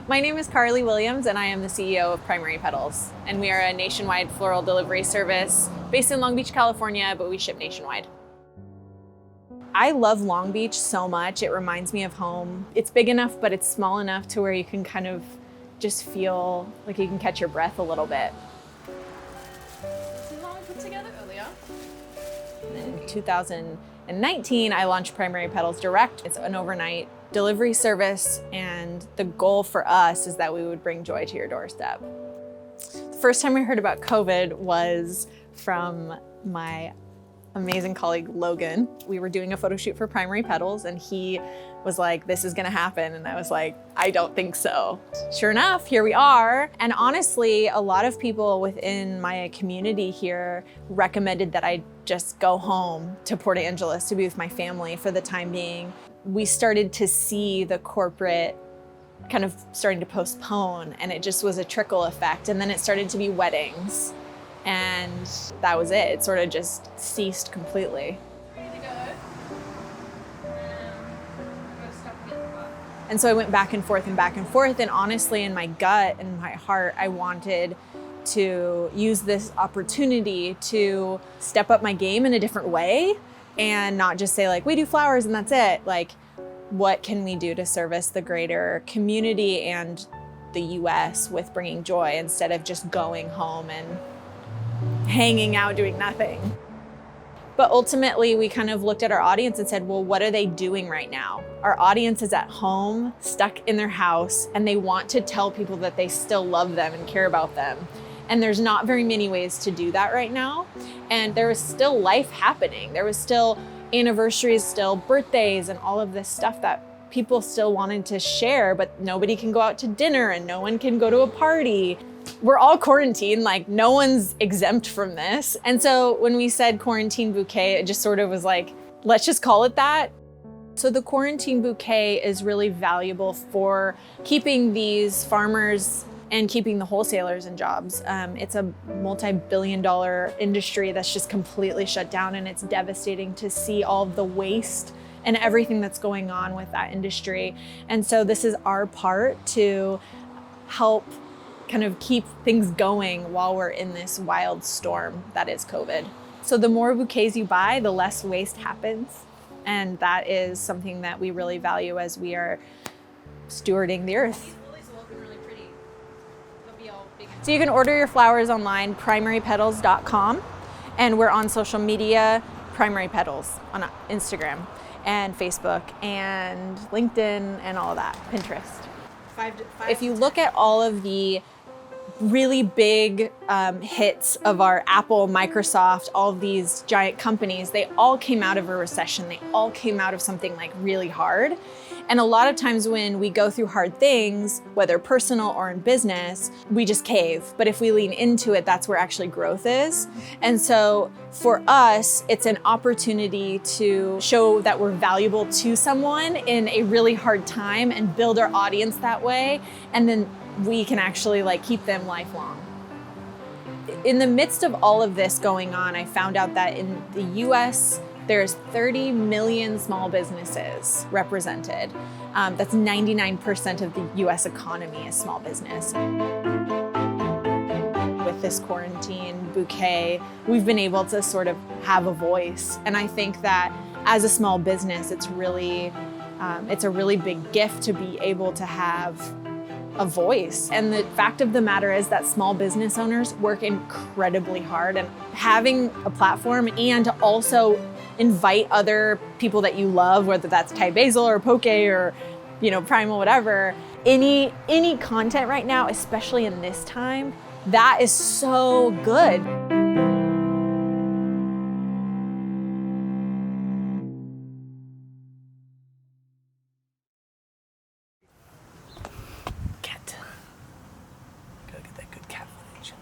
My name is Carly Williams and I am the CEO of Primary Petals. And we are a nationwide floral delivery service based in Long Beach, California, but we ship nationwide. I love Long Beach so much. It reminds me of home. It's big enough, but it's small enough to where you can kind of just feel like you can catch your breath a little bit. This is all put together earlier. In 2019, I launched Primary Petals Direct. It's an overnight delivery service, and the goal for us is that we would bring joy to your doorstep. The first time I heard about COVID was from my amazing colleague, Logan. We were doing a photo shoot for Primary Petals, and he was like, this is gonna happen. And I was like, I don't think so. Sure enough, here we are. And honestly, a lot of people within my community here recommended that I just go home to Port Angeles to be with my family for the time being. We started to see the corporate kind of starting to postpone, and it just was a trickle effect. And then it started to be weddings, and that was it. It sort of just ceased completely. Ready to go. And so I went back and forth, and honestly, in my gut and my heart, I wanted to use this opportunity to step up my game in a different way and not just say like, we do flowers and that's it. Like, what can we do to service the greater community and the US with bringing joy instead of just going home and hanging out doing nothing? But ultimately, we kind of looked at our audience and said, well, what are they doing right now? Our audience is at home, stuck in their house, and they want to tell people that they still love them and care about them. And there's not very many ways to do that right now. And there was still life happening. There was still anniversaries, still birthdays, and all of this stuff that people still wanted to share, but nobody can go out to dinner and no one can go to a party. We're all quarantined, like no one's exempt from this. And so when we said quarantine bouquet, it just sort of was like, let's just call it that. So the quarantine bouquet is really valuable for keeping these farmers and keeping the wholesalers in jobs. It's a multi-billion-dollar industry that's just completely shut down, and it's devastating to see all of the waste and everything that's going on with that industry. And so this is our part to help kind of keep things going while we're in this wild storm that is COVID. So the more bouquets you buy, the less waste happens. And that is something that we really value as we are stewarding the earth. These lilies are looking really pretty. They'll be all big. So you can order your flowers online, primarypetals.com. And we're on social media, Primary Petals, on Instagram and Facebook and LinkedIn and all of that, Pinterest. If you look at all of the really big hits of our Apple, Microsoft, all of these giant companies, they all came out of a recession. They all came out of something like really hard. And a lot of times when we go through hard things, whether personal or in business, we just cave. But if we lean into it, that's where actually growth is. And so for us, it's an opportunity to show that we're valuable to someone in a really hard time and build our audience that way. And then we can actually like keep them lifelong. In the midst of all of this going on, I found out that in the US, there's 30 million small businesses represented. That's 99% of the US economy is small business. With this quarantine bouquet, we've been able to sort of have a voice. And I think that as a small business, it's a really big gift to be able to have a voice. And the fact of the matter is that small business owners work incredibly hard, and having a platform and to also invite other people that you love, whether that's Thai basil or poke or, primal, whatever, any content right now, especially in this time, that is so good. Gotta get that good cat footage.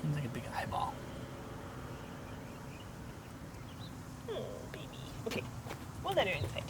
Seems like a big eyeball. Oh, baby. Okay, well, then you're inside.